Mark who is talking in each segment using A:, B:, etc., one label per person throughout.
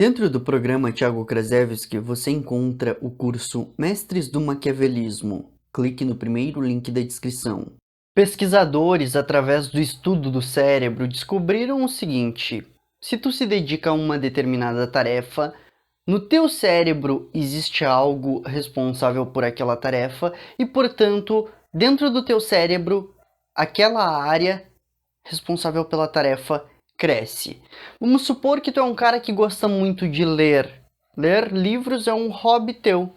A: Dentro do programa Thiago Krasevski, você encontra o curso Mestres do Maquiavelismo. Clique no primeiro link da descrição. Pesquisadores, através do estudo do cérebro, descobriram o seguinte: se tu se dedica a uma determinada tarefa, no teu cérebro existe algo responsável por aquela tarefa e, portanto, dentro do teu cérebro, aquela área responsável pela tarefa cresce. Vamos supor que tu é um cara que gosta muito de ler. Ler livros é um hobby teu.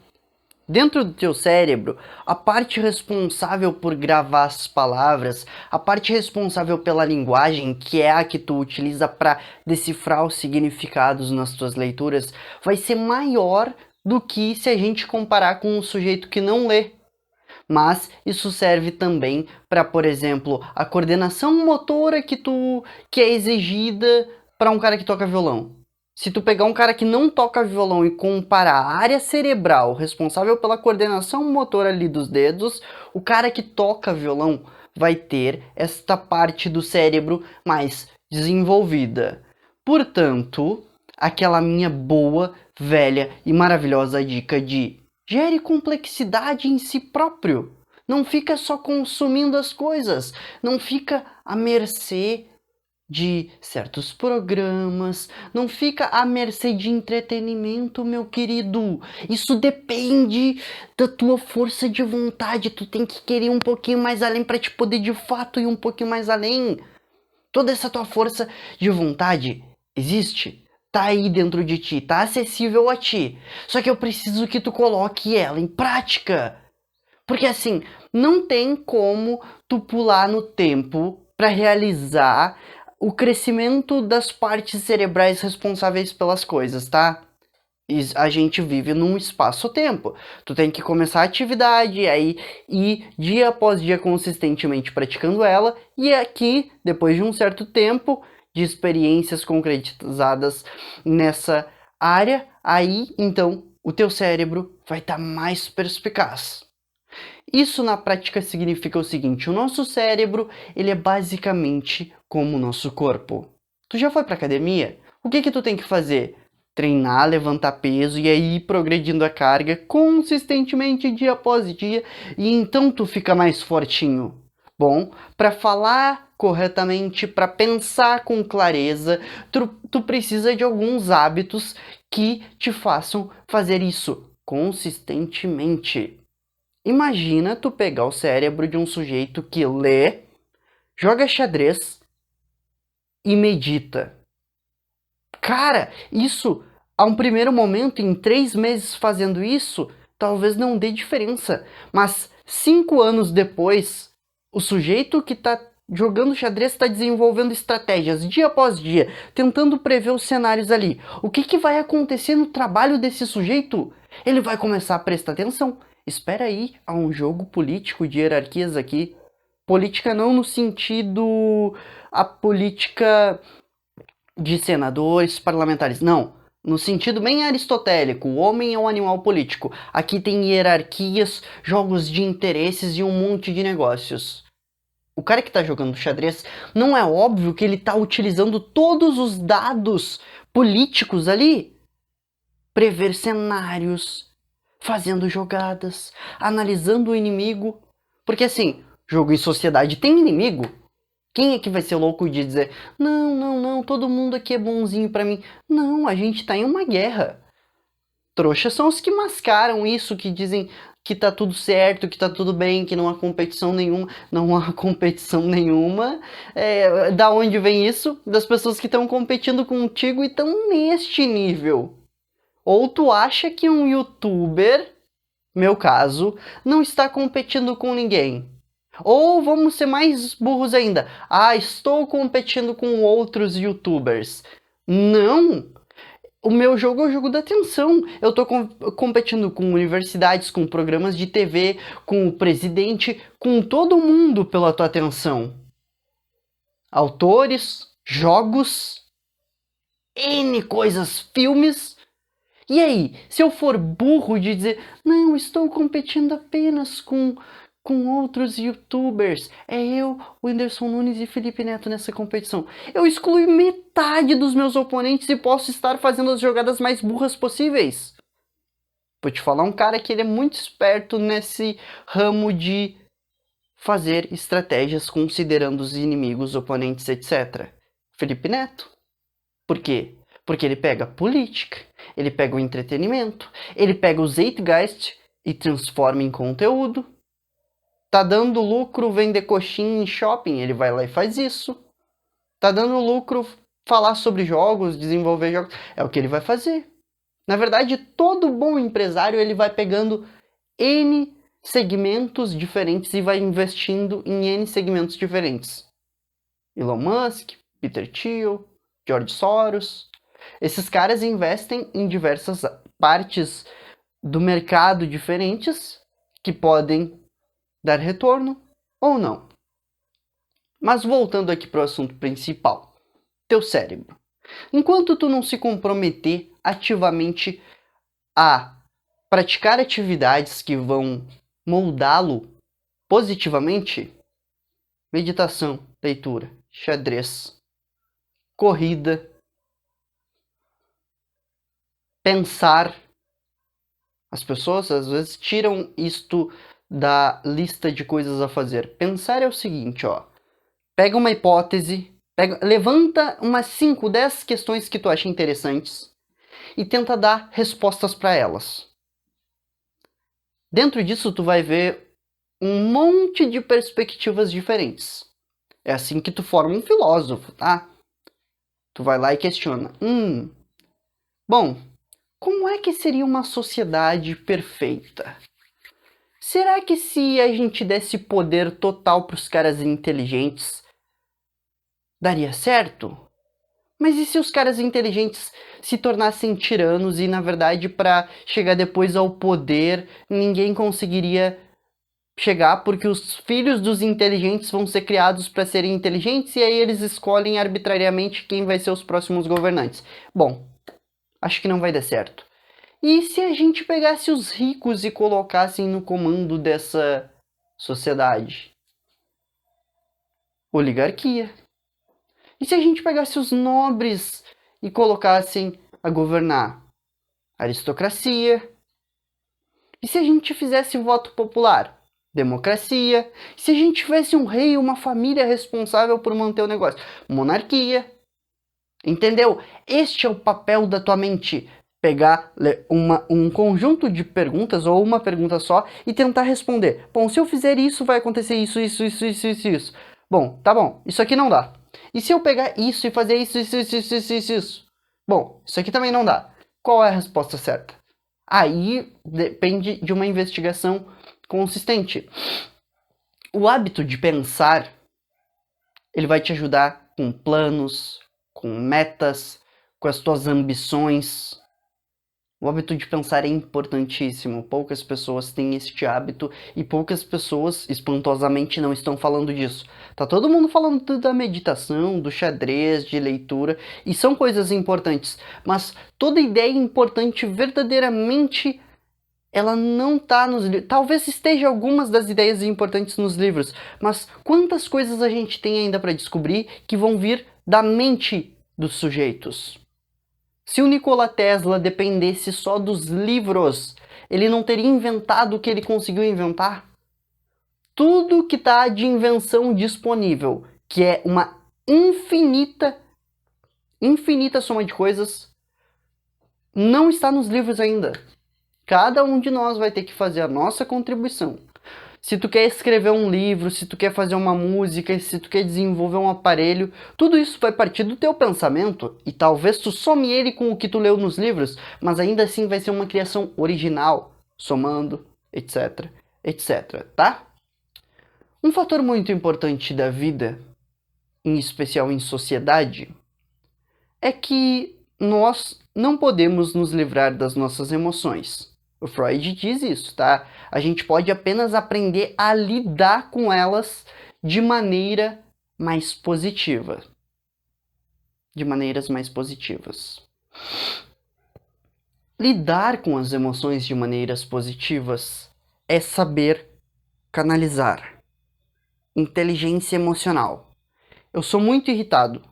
A: Dentro do teu cérebro, a parte responsável por gravar as palavras, a parte responsável pela linguagem, que é a que tu utiliza para decifrar os significados nas tuas leituras, vai ser maior do que se a gente comparar com um sujeito que não lê. Mas isso serve também para, por exemplo, a coordenação motora que é exigida para um cara que toca violão. Se tu pegar um cara que não toca violão e comparar a área cerebral responsável pela coordenação motora ali dos dedos, o cara que toca violão vai ter esta parte do cérebro mais desenvolvida. Portanto, aquela minha boa, velha e maravilhosa dica de gere complexidade em si próprio. Não fica só consumindo as coisas. Não fica à mercê de certos programas. Não fica à mercê de entretenimento, meu querido. Isso depende da tua força de vontade. Tu tem que querer um pouquinho mais além para te poder de fato ir um pouquinho mais além. Toda essa tua força de vontade existe. Tá aí dentro de ti, tá acessível a ti. Só que eu preciso que tu coloque ela em prática. Porque assim, não tem como tu pular no tempo para realizar o crescimento das partes cerebrais responsáveis pelas coisas, tá? A gente vive num espaço-tempo. Tu tem que começar a atividade, aí ir dia após dia consistentemente praticando ela, e aqui, depois de um certo tempo de experiências concretizadas nessa área, aí então o teu cérebro vai estar mais perspicaz. Isso na prática significa o seguinte: o nosso cérebro, ele é basicamente como o nosso corpo. Tu já foi pra academia? O que tu tem que fazer? Treinar, levantar peso e aí ir progredindo a carga consistentemente dia após dia e então tu fica mais fortinho. Bom, para falar corretamente, para pensar com clareza, tu precisa de alguns hábitos que te façam fazer isso consistentemente. Imagina tu pegar o cérebro de um sujeito que lê, joga xadrez e medita. Cara, isso, a um primeiro momento, em 3 meses fazendo isso, talvez não dê diferença. Mas 5 anos depois, o sujeito que está jogando xadrez está desenvolvendo estratégias dia após dia, tentando prever os cenários ali. O que vai acontecer no trabalho desse sujeito? Ele vai começar a prestar atenção. Espera aí, há um jogo político de hierarquias aqui. Política não no sentido a política de senadores, parlamentares. Não. No sentido bem aristotélico, o homem é um animal político. Aqui tem hierarquias, jogos de interesses e um monte de negócios. O cara que está jogando xadrez, não é óbvio que ele está utilizando todos os dados políticos ali? Prever cenários, fazendo jogadas, analisando o inimigo. Porque assim, jogo em sociedade tem inimigo. Quem é que vai ser louco de dizer, não, não, não, todo mundo aqui é bonzinho pra mim. Não, a gente tá em uma guerra. Trouxas são os que mascaram isso, que dizem que tá tudo certo, que tá tudo bem, que não há competição nenhuma. Não há competição nenhuma. Da onde vem isso? Das pessoas que estão competindo contigo e estão neste nível. Ou tu acha que um youtuber, meu caso, não está competindo com ninguém. Ou vamos ser mais burros ainda. Ah, estou competindo com outros youtubers. Não! O meu jogo é o jogo da atenção. Eu estou competindo com universidades, com programas de TV, com o presidente, com todo mundo pela tua atenção. Autores, jogos, N coisas, filmes. E aí, se eu for burro de dizer, não, estou competindo apenas com com outros youtubers. É eu, o Whindersson Nunes e Felipe Neto nessa competição. Eu excluí metade dos meus oponentes e posso estar fazendo as jogadas mais burras possíveis. Vou te falar um cara que ele é muito esperto nesse ramo de fazer estratégias considerando os inimigos, oponentes, etc. Felipe Neto. Por quê? Porque ele pega a política, ele pega o entretenimento, ele pega o zeitgeist e transforma em conteúdo. Tá dando lucro vender coxinha em shopping, ele vai lá e faz isso. Tá dando lucro falar sobre jogos, desenvolver jogos, é o que ele vai fazer. Na verdade, todo bom empresário ele vai pegando N segmentos diferentes e vai investindo em N segmentos diferentes. Elon Musk, Peter Thiel, George Soros. Esses caras investem em diversas partes do mercado diferentes que podem dar retorno ou não. Mas voltando aqui para o assunto principal, teu cérebro. Enquanto tu não se comprometer ativamente a praticar atividades que vão moldá-lo positivamente, meditação, leitura, xadrez, corrida, pensar. As pessoas às vezes tiram isto da lista de coisas a fazer. Pensar é o seguinte, ó. Pega uma hipótese, levanta umas 5, 10 questões que tu acha interessantes e tenta dar respostas para elas. Dentro disso tu vai ver um monte de perspectivas diferentes. É assim que tu forma um filósofo, tá? Tu vai lá e questiona. Bom, como é que seria uma sociedade perfeita? Será que se a gente desse poder total para os caras inteligentes, daria certo? Mas e se os caras inteligentes se tornassem tiranos e, na verdade, para chegar depois ao poder, ninguém conseguiria chegar porque os filhos dos inteligentes vão ser criados para serem inteligentes e aí eles escolhem arbitrariamente quem vai ser os próximos governantes? Bom, acho que não vai dar certo. E se a gente pegasse os ricos e colocassem no comando dessa sociedade? Oligarquia. E se a gente pegasse os nobres e colocassem a governar? Aristocracia. E se a gente fizesse voto popular? Democracia. E se a gente tivesse um rei e uma família responsável por manter o negócio? Monarquia. Entendeu? Este é o papel da tua mente. Pegar um conjunto de perguntas ou uma pergunta só e tentar responder. Bom, se eu fizer isso, vai acontecer isso, isso, isso, isso, isso, isso. Bom, tá bom, isso aqui não dá. E se eu pegar isso e fazer isso, isso, isso, isso, isso, isso, isso? Bom, isso aqui também não dá. Qual é a resposta certa? Aí depende de uma investigação consistente. O hábito de pensar, ele vai te ajudar com planos, com metas, com as tuas ambições. O hábito de pensar é importantíssimo. Poucas pessoas têm este hábito e poucas pessoas, espantosamente, não estão falando disso. Tá todo mundo falando da meditação, do xadrez, de leitura, e são coisas importantes. Mas toda ideia importante, verdadeiramente, ela não tá nos livros. Talvez esteja algumas das ideias importantes nos livros, mas quantas coisas a gente tem ainda para descobrir que vão vir da mente dos sujeitos? Se o Nikola Tesla dependesse só dos livros, ele não teria inventado o que ele conseguiu inventar? Tudo que está de invenção disponível, que é uma infinita soma de coisas, não está nos livros ainda. Cada um de nós vai ter que fazer a nossa contribuição. Se tu quer escrever um livro, se tu quer fazer uma música, se tu quer desenvolver um aparelho, tudo isso vai partir do teu pensamento e talvez tu some ele com o que tu leu nos livros, mas ainda assim vai ser uma criação original, somando, etc, etc, tá? Um fator muito importante da vida, em especial em sociedade, é que nós não podemos nos livrar das nossas emoções. O Freud diz isso, tá? A gente pode apenas aprender a lidar com elas de maneira mais positiva. De maneiras mais positivas. Lidar com as emoções de maneiras positivas é saber Canalizar. Inteligência emocional. Eu sou muito irritado.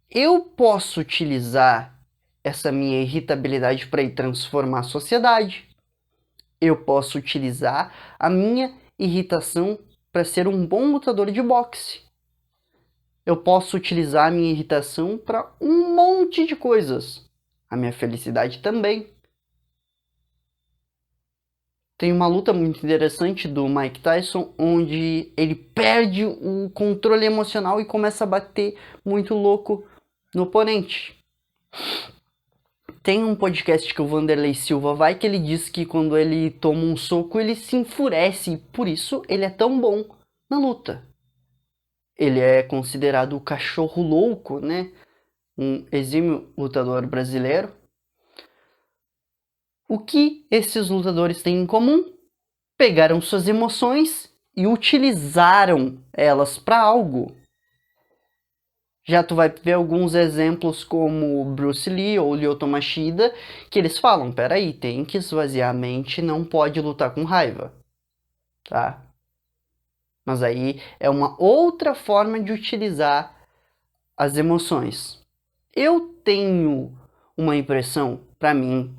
A: Eu posso utilizar essa minha irritabilidade para ir transformar a sociedade. Eu posso utilizar a minha irritação para ser um bom lutador de boxe. Eu posso utilizar a minha irritação para um monte de coisas. A minha felicidade também. Tem uma luta muito interessante do Mike Tyson, onde ele perde o controle emocional e começa a bater muito louco no oponente. Tem um podcast que o Vanderlei Silva vai, que ele diz que quando ele toma um soco, ele se enfurece, e por isso ele é tão bom na luta. Ele é considerado o cachorro louco, né? Um exímio lutador brasileiro. O que esses lutadores têm em comum? Pegaram suas emoções e utilizaram elas para algo. Já tu vai ver alguns exemplos como Bruce Lee ou Lyoto Machida, que eles falam, peraí, tem que esvaziar a mente, não pode lutar com raiva, tá? Mas aí é uma outra forma de utilizar as emoções. Eu tenho uma impressão, para mim,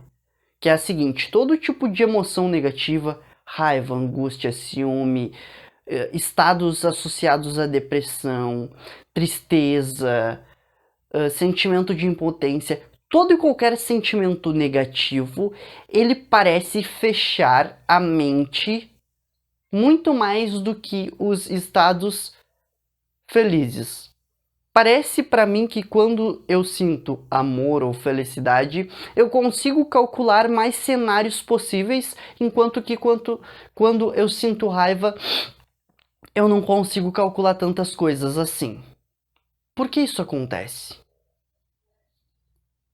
A: que é a seguinte: todo tipo de emoção negativa, raiva, angústia, ciúme, estados associados à depressão, tristeza, sentimento de impotência, todo e qualquer sentimento negativo, ele parece fechar a mente muito mais do que os estados felizes. Parece para mim que quando eu sinto amor ou felicidade, eu consigo calcular mais cenários possíveis, enquanto que quando eu sinto raiva, eu não consigo calcular tantas coisas assim. Por que isso acontece?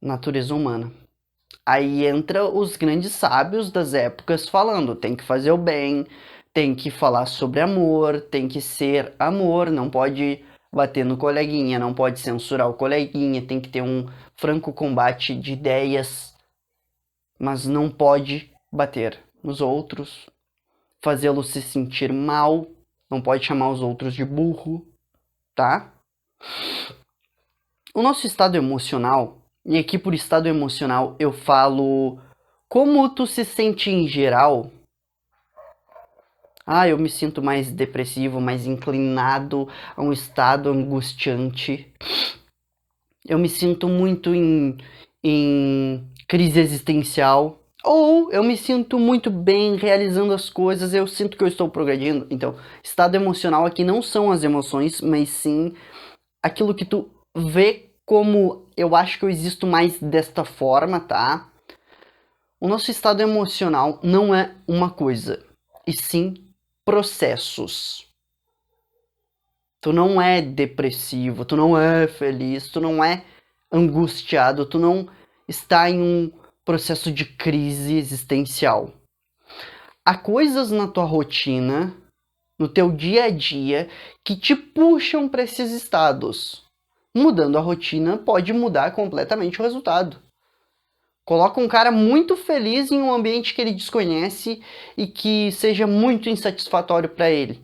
A: Natureza humana. Aí entra os grandes sábios das épocas falando, tem que fazer o bem, tem que falar sobre amor, tem que ser amor, não pode bater no coleguinha, não pode censurar o coleguinha, tem que ter um franco combate de ideias, mas não pode bater nos outros, fazê-los se sentir mal, não pode chamar os outros de burro, tá? O nosso estado emocional, e aqui por estado emocional eu falo como tu se sente em geral. Eu me sinto mais depressivo, mais inclinado a um estado angustiante. Eu me sinto muito em crise existencial. Ou eu me sinto muito bem realizando as coisas, eu sinto que eu estou progredindo. Então, estado emocional aqui não são as emoções, mas sim aquilo que tu vê como eu acho que eu existo mais desta forma, tá? O nosso estado emocional não é uma coisa, e sim processos. Tu não é depressivo, tu não é feliz, tu não é angustiado, tu não está em um processo de crise existencial. Há coisas na tua rotina, no teu dia a dia, que te puxam para esses estados. Mudando a rotina pode mudar completamente o resultado. Coloca um cara muito feliz em um ambiente que ele desconhece e que seja muito insatisfatório para ele.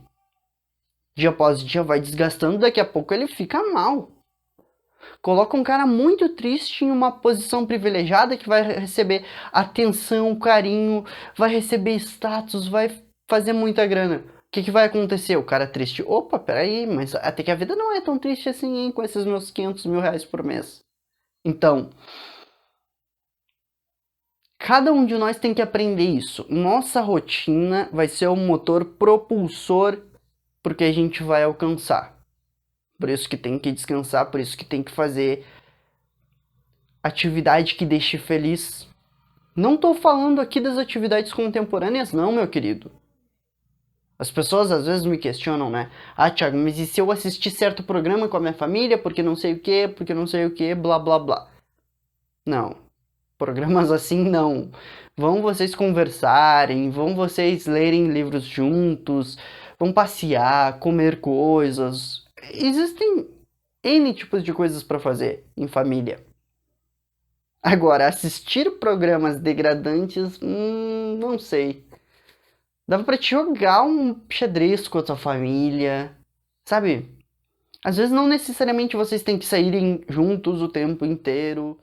A: Dia após dia vai desgastando, daqui a pouco ele fica mal. Coloca um cara muito triste em uma posição privilegiada que vai receber atenção, carinho, vai receber status, vai fazer muita grana. O que vai acontecer? O cara triste, opa, peraí, mas até que a vida não é tão triste assim, hein, com esses meus 500 mil reais por mês. Então, cada um de nós tem que aprender isso. Nossa rotina vai ser o motor propulsor porque a gente vai alcançar. Por isso que tem que descansar, por isso que tem que fazer atividade que deixe feliz. Não tô falando aqui das atividades contemporâneas não, meu querido. As pessoas às vezes me questionam, né? Thiago, mas e se eu assistir certo programa com a minha família, porque não sei o que, blá blá blá. Não. Programas assim não. Vão vocês conversarem, vão vocês lerem livros juntos, vão passear, comer coisas. Existem N tipos de coisas para fazer em família. Agora, assistir programas degradantes, não sei. Dava pra te jogar um xadrez com a sua família, sabe? Às vezes não necessariamente vocês têm que saírem juntos o tempo inteiro.